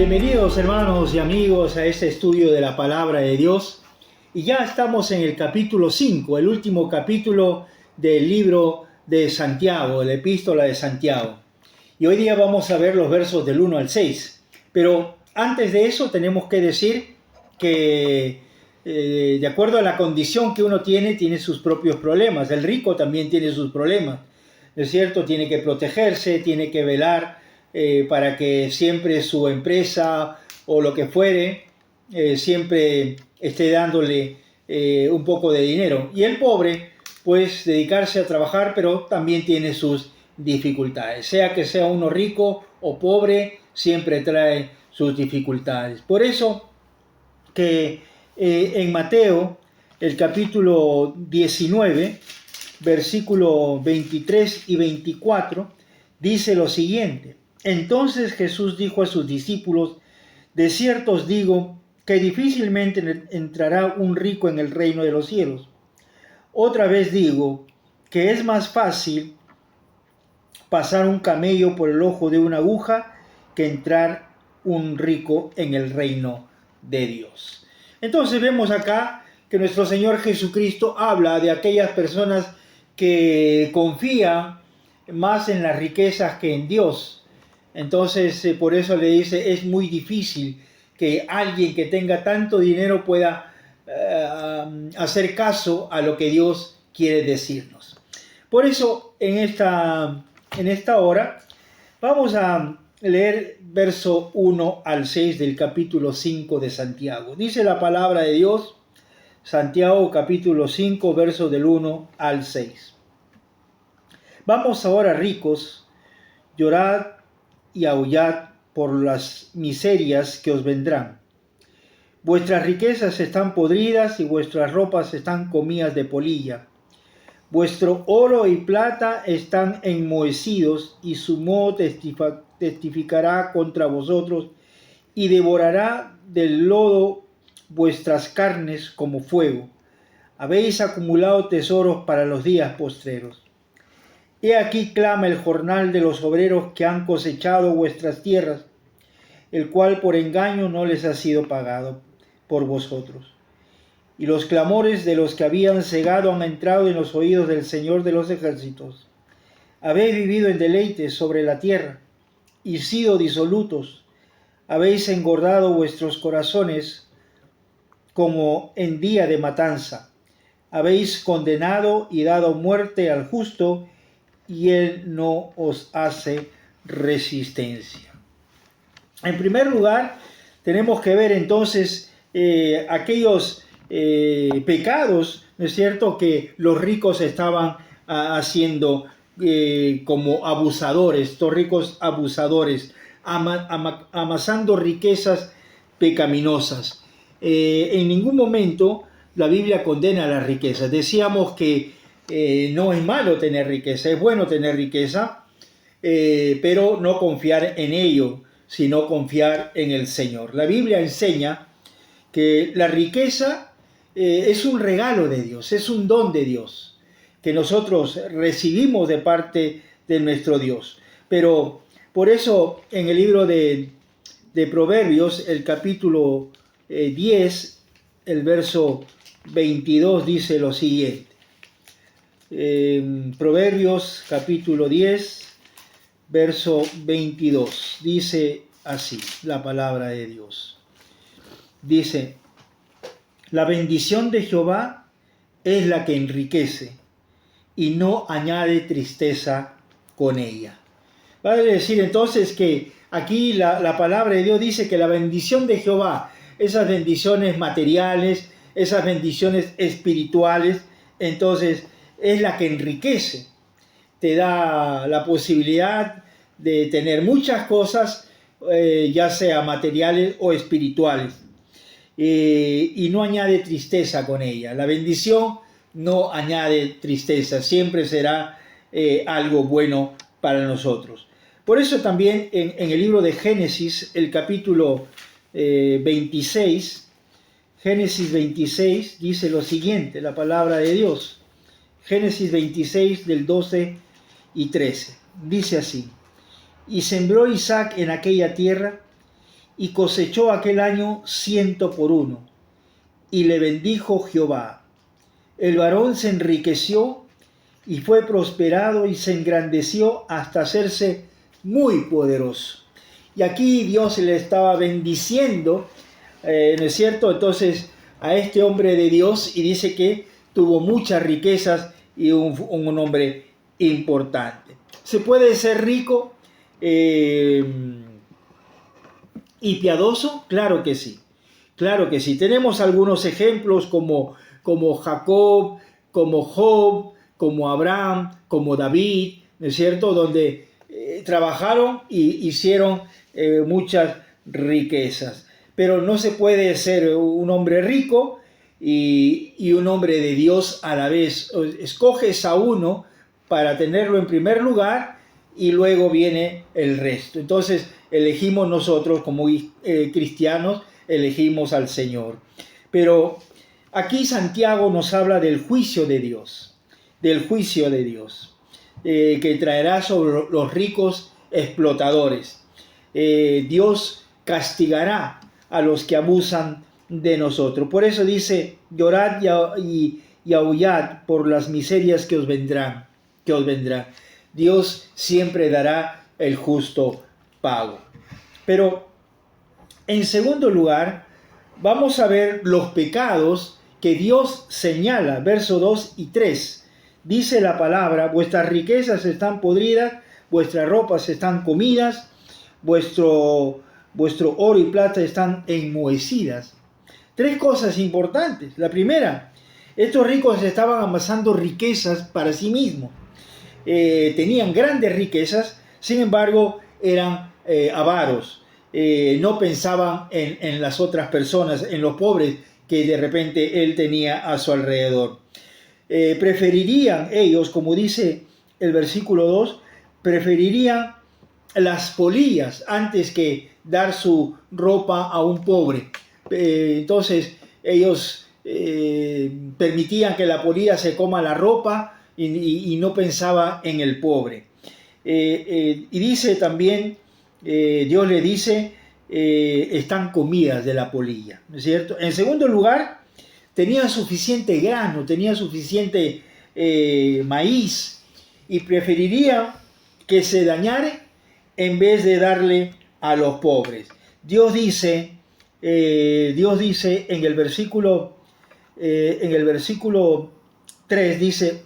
Bienvenidos hermanos y amigos a este estudio de la Palabra de Dios. Y ya estamos en el capítulo 5, el último capítulo del libro de Santiago, la Epístola de Santiago. Y hoy día vamos a ver los versos del 1 al 6. Pero antes de eso tenemos que decir que de acuerdo a la condición que uno tiene sus propios problemas. El rico también tiene sus problemas, ¿no es cierto? Tiene que protegerse, tiene que velar para que siempre su empresa o lo que fuere siempre esté dándole un poco de dinero. Y el pobre, pues dedicarse a trabajar, pero también tiene sus dificultades. Sea que sea uno rico o pobre, siempre trae sus dificultades. Por eso que en Mateo, el capítulo 19, versículo 23 y 24, dice lo siguiente: Entonces Jesús dijo a sus discípulos: De cierto os digo que difícilmente entrará un rico en el reino de los cielos. Otra vez digo que es más fácil pasar un camello por el ojo de una aguja que entrar un rico en el reino de Dios. Entonces vemos acá que nuestro Señor Jesucristo habla de aquellas personas que confían más en las riquezas que en Dios. Entonces por eso le dice, es muy difícil que alguien que tenga tanto dinero pueda hacer caso a lo que Dios quiere decirnos. Por eso en esta hora vamos a leer verso 1 al 6 del capítulo 5 de Santiago. Dice la palabra de Dios, Santiago capítulo 5, verso del 1 al 6. Vamos ahora, ricos, llorad y aullad por las miserias que os vendrán. Vuestras riquezas están podridas y vuestras ropas están comidas de polilla. Vuestro oro y plata están enmohecidos, y su moho testificará contra vosotros, y devorará del lodo vuestras carnes como fuego. Habéis acumulado tesoros para los días postreros. He aquí clama el jornal de los obreros que han cosechado vuestras tierras, el cual por engaño no les ha sido pagado por vosotros. Y los clamores de los que habían cegado han entrado en los oídos del Señor de los ejércitos. Habéis vivido en deleites sobre la tierra y sido disolutos. Habéis engordado vuestros corazones como en día de matanza. Habéis condenado y dado muerte al justo, y él no os hace resistencia. En primer lugar, tenemos que ver entonces aquellos pecados, ¿no es cierto?, que los ricos estaban haciendo como abusadores, estos ricos abusadores, amasando riquezas pecaminosas. En ningún momento la Biblia condena las riquezas. Decíamos que no es malo tener riqueza, es bueno tener riqueza, pero no confiar en ello, sino confiar en el Señor. La Biblia enseña que la riqueza es un regalo de Dios, es un don de Dios, que nosotros recibimos de parte de nuestro Dios. Pero por eso en el libro de Proverbios, el capítulo 10, el verso 22 dice lo siguiente. Proverbios capítulo 10, verso 22, dice así la palabra de Dios. Dice: La bendición de Jehová es la que enriquece, y no añade tristeza con ella. Vale decir entonces que aquí la palabra de Dios dice que la bendición de Jehová, esas bendiciones materiales, esas bendiciones espirituales, entonces es la que enriquece. Te da la posibilidad de tener muchas cosas, ya sea materiales o espirituales. Y no añade tristeza con ella. La bendición no añade tristeza, siempre será algo bueno para nosotros. Por eso también en el libro de Génesis, el capítulo 26, Génesis 26 dice lo siguiente, la palabra de Dios. Génesis 26 del 12 y 13. Dice así: Y sembró Isaac en aquella tierra, y cosechó aquel año 100 por 1, y le bendijo Jehová. El varón se enriqueció y fue prosperado y se engrandeció hasta hacerse muy poderoso. Y aquí Dios le estaba bendiciendo, ¿no es cierto? Entonces a este hombre de Dios, y dice que tuvo muchas riquezas y un hombre importante. ¿Se puede ser rico y piadoso? Claro que sí. Claro que sí. Tenemos algunos ejemplos como Jacob, como Job, como Abraham, como David, ¿no es cierto? Donde trabajaron y hicieron muchas riquezas. Pero no se puede ser un hombre rico y un hombre de Dios a la vez. Escoges a uno para tenerlo en primer lugar y luego viene el resto. Entonces elegimos nosotros como cristianos, elegimos al Señor. Pero aquí Santiago nos habla del juicio de Dios, que traerá sobre los ricos explotadores. Dios castigará a los que abusan de nosotros. Por eso dice, llorad y aullad por las miserias que os vendrán. Dios siempre dará el justo pago. Pero en segundo lugar, vamos a ver los pecados que Dios señala, versos 2 y 3. Dice la palabra, vuestras riquezas están podridas, vuestras ropas están comidas, vuestro oro y plata están enmohecidas. Tres cosas importantes. La primera, estos ricos estaban amasando riquezas para sí mismos. Tenían grandes riquezas, sin embargo, eran avaros. No pensaban en las otras personas, en los pobres que de repente él tenía a su alrededor. Preferirían ellos, como dice el versículo 2, preferirían las polillas antes que dar su ropa a un pobre. Entonces ellos permitían que la polilla se coma la ropa y no pensaba en el pobre. Y dice también, Dios le dice, están comidas de la polilla, ¿no es cierto? En segundo lugar, tenían suficiente grano, tenían suficiente maíz, y preferirían que se dañare en vez de darle a los pobres. Dios dice en el versículo 3, dice,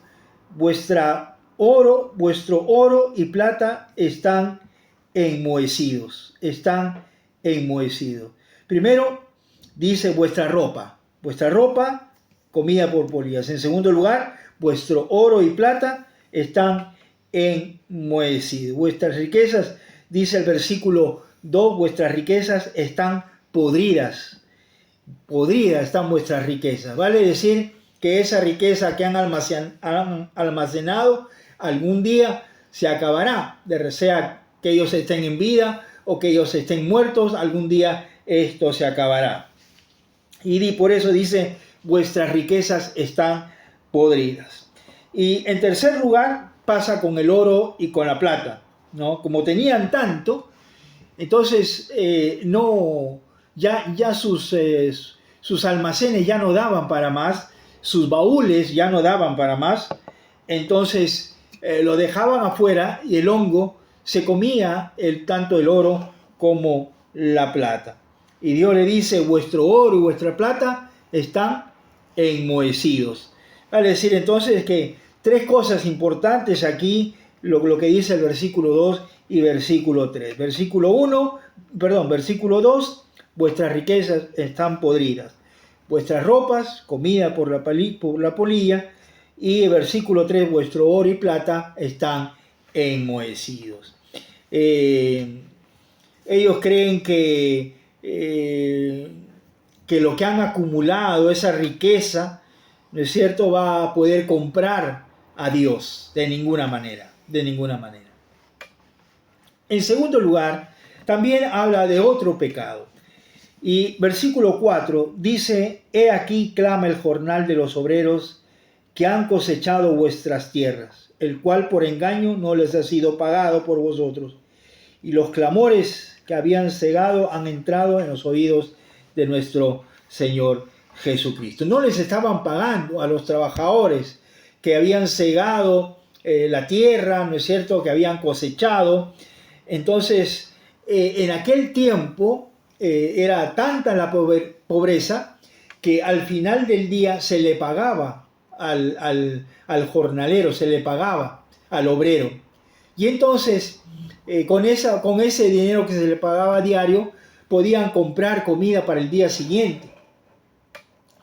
vuestro oro y plata están enmohecidos. Primero dice vuestra ropa comida por polillas. En segundo lugar, vuestro oro y plata están enmohecidos. Vuestras riquezas, dice el versículo 2, vuestras riquezas están podridas. Podridas están vuestras riquezas. Vale decir que esa riqueza que han almacenado algún día se acabará, sea que ellos estén en vida o que ellos estén muertos, algún día esto se acabará. Y por eso dice, vuestras riquezas están podridas. Y en tercer lugar pasa con el oro y con la plata, ¿no? Como tenían tanto, entonces ya sus almacenes ya no daban para más, sus baúles ya no daban para más, entonces lo dejaban afuera y el hongo se comía tanto el oro como la plata. Y Dios le dice, vuestro oro y vuestra plata están enmohecidos. Vale decir entonces que tres cosas importantes aquí, lo que dice el versículo 2 y versículo 3. Versículo 2, vuestras riquezas están podridas. Vuestras ropas, comida por la polilla. Y el versículo 3, vuestro oro y plata están enmohecidos. Ellos creen que lo que han acumulado, esa riqueza, ¿no es cierto?, va a poder comprar a Dios. De ninguna manera. En segundo lugar, también habla de otro pecado. Y versículo 4 dice, he aquí clama el jornal de los obreros que han cosechado vuestras tierras, el cual por engaño no les ha sido pagado por vosotros. Y los clamores que habían cegado han entrado en los oídos de nuestro Señor Jesucristo. No les estaban pagando a los trabajadores que habían cegado la tierra, ¿no es cierto?, que habían cosechado. Entonces, en aquel tiempo era tanta la pobreza que al final del día se le pagaba al jornalero, se le pagaba al obrero. Y entonces, con ese dinero que se le pagaba diario, podían comprar comida para el día siguiente,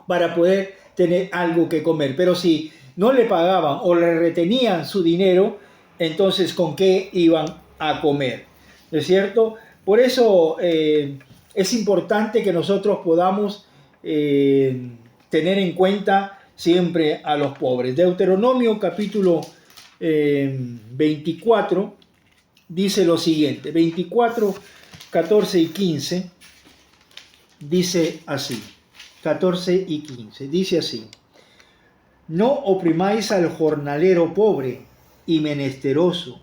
para poder tener algo que comer. Pero si no le pagaban o le retenían su dinero, entonces ¿con qué iban a comer? ¿No es cierto? Por eso es importante que nosotros podamos tener en cuenta siempre a los pobres. Deuteronomio capítulo 24 dice lo siguiente, 24, 14 y 15, dice así, 14 y 15, dice así: no oprimáis al jornalero pobre y menesteroso,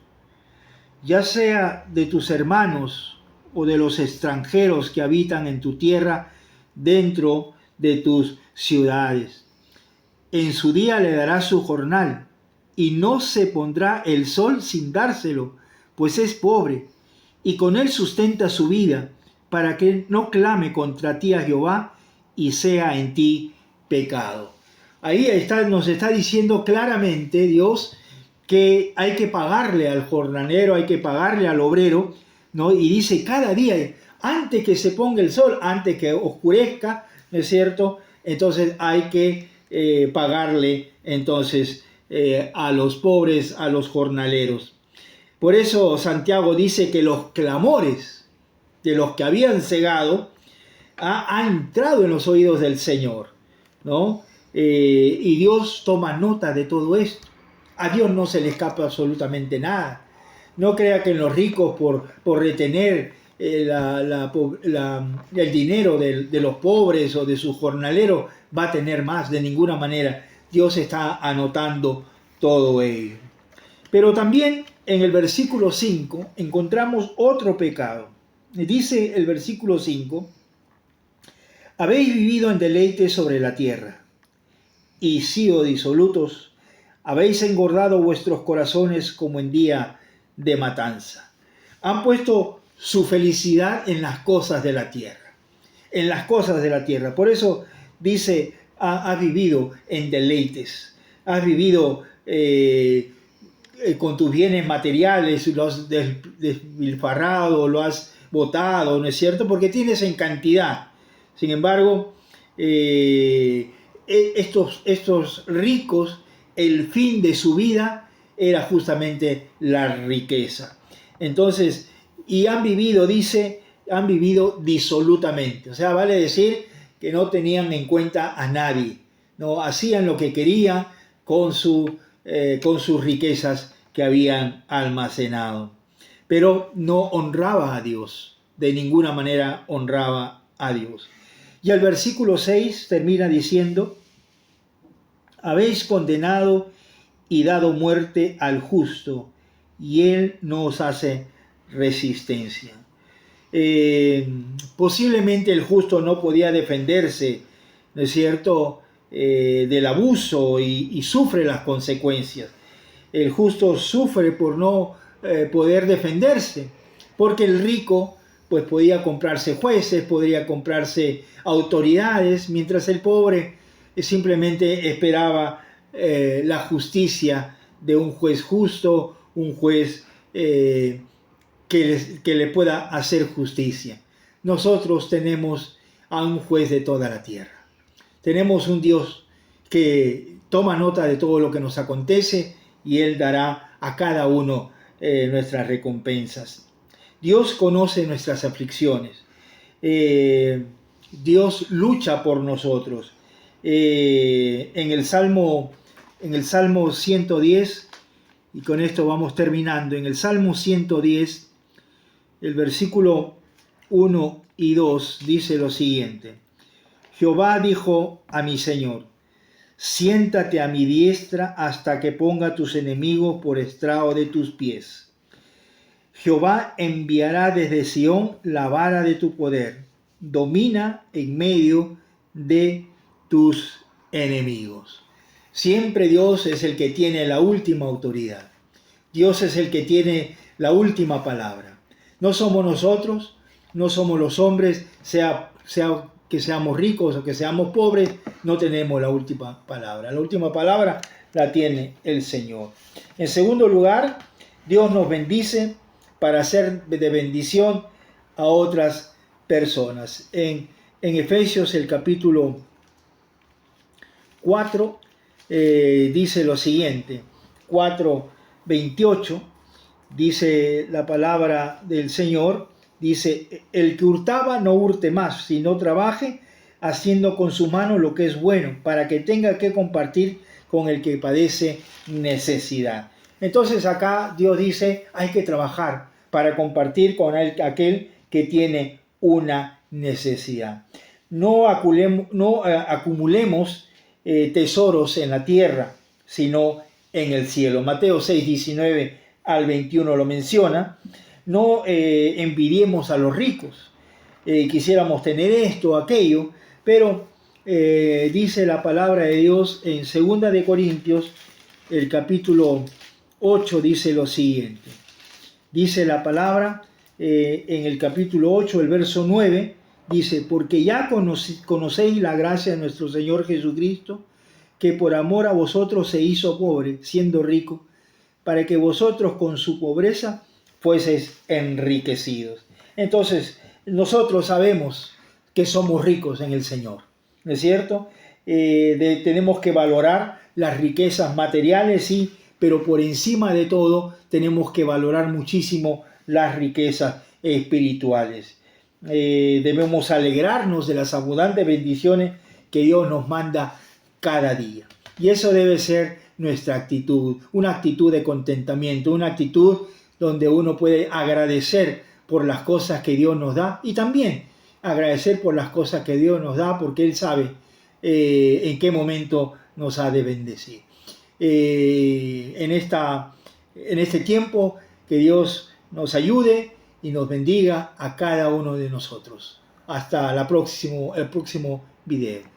ya sea de tus hermanos o de los extranjeros que habitan en tu tierra dentro de tus ciudades. En su día le darás su jornal, y no se pondrá el sol sin dárselo, pues es pobre, y con él sustenta su vida, para que no clame contra ti a Jehová y sea en ti pecado. Ahí nos está diciendo claramente Dios que hay que pagarle al jornalero, hay que pagarle al obrero, ¿no? Y dice cada día, antes que se ponga el sol, antes que oscurezca, ¿no es cierto? Entonces hay que pagarle entonces a los pobres, a los jornaleros. Por eso Santiago dice que los clamores de los que habían cegado han entrado en los oídos del Señor, ¿no? Y Dios toma nota de todo esto. A Dios no se le escapa absolutamente nada. No crea que en los ricos por retener el dinero de los pobres o de sus jornaleros va a tener más. De ninguna manera. Dios está anotando todo ello. Pero también en el versículo 5 encontramos otro pecado. Dice el versículo 5: habéis vivido en deleite sobre la tierra, y sido disolutos, habéis engordado vuestros corazones como en día de matanza. Han puesto su felicidad en las cosas de la tierra, en las cosas de la tierra. Por eso dice, has vivido en deleites, has vivido con tus bienes materiales, lo has despilfarrado, lo has botado, ¿no es cierto? Porque tienes en cantidad. Sin embargo, estos ricos, el fin de su vida era justamente la riqueza. Entonces, y han vivido, dice, han vivido disolutamente. O sea, vale decir que no tenían en cuenta a nadie, no hacían lo que querían con sus riquezas que habían almacenado. Pero no honraba a Dios, de ninguna manera honraba a Dios. Y el versículo 6 termina diciendo: habéis condenado y dado muerte al justo, y él no os hace resistencia. Posiblemente el justo no podía defenderse, ¿no es cierto?, del abuso y sufre las consecuencias. El justo sufre por no poder defenderse, porque el rico pues podía comprarse jueces, podría comprarse autoridades, mientras el pobre simplemente esperaba la justicia de un juez justo, un juez que le pueda hacer justicia. Nosotros tenemos a un juez de toda la tierra. Tenemos un Dios que toma nota de todo lo que nos acontece y Él dará a cada uno nuestras recompensas. Dios conoce nuestras aflicciones. Dios lucha por nosotros. En el Salmo 110, y con esto vamos terminando, en el Salmo 110, el versículo 1 y 2 dice lo siguiente: Jehová dijo a mi Señor, siéntate a mi diestra hasta que ponga tus enemigos por estrado de tus pies. Jehová enviará desde Sión la vara de tu poder. Domina en medio de tus enemigos. Siempre Dios es el que tiene la última autoridad. Dios es el que tiene la última palabra. No somos nosotros, no somos los hombres, sea que seamos ricos o que seamos pobres, no tenemos la última palabra. La última palabra la tiene el Señor. En segundo lugar, Dios nos bendice para ser de bendición a otras personas. En Efesios el capítulo 4 dice lo siguiente, 4:28, dice la palabra del Señor, dice, el que hurtaba no hurte más, sino trabaje haciendo con su mano lo que es bueno, para que tenga que compartir con el que padece necesidad. Entonces acá Dios dice, hay que trabajar para compartir con aquel que tiene una necesidad. No acumulemos tesoros en la tierra, sino en el cielo. Mateo 6:19 al 21 lo menciona. No envidiemos a los ricos. Quisiéramos tener esto o aquello, pero dice la palabra de Dios en 2 de Corintios, el capítulo 8, dice lo siguiente. Dice la palabra en el capítulo 8, el verso 9, dice, porque ya conocéis la gracia de nuestro Señor Jesucristo, que por amor a vosotros se hizo pobre, siendo rico, para que vosotros con su pobreza fueseis enriquecidos. Entonces, nosotros sabemos que somos ricos en el Señor, ¿no es cierto? Tenemos que valorar las riquezas materiales, sí, pero por encima de todo tenemos que valorar muchísimo las riquezas espirituales. Debemos alegrarnos de las abundantes bendiciones que Dios nos manda cada día. Y eso debe ser nuestra actitud, una actitud de contentamiento, una actitud donde uno puede agradecer por las cosas que Dios nos da y también agradecer por las cosas que Dios nos da porque Él sabe en qué momento nos ha de bendecir. En este tiempo, que Dios nos ayude y nos bendiga a cada uno de nosotros. Hasta el próximo video.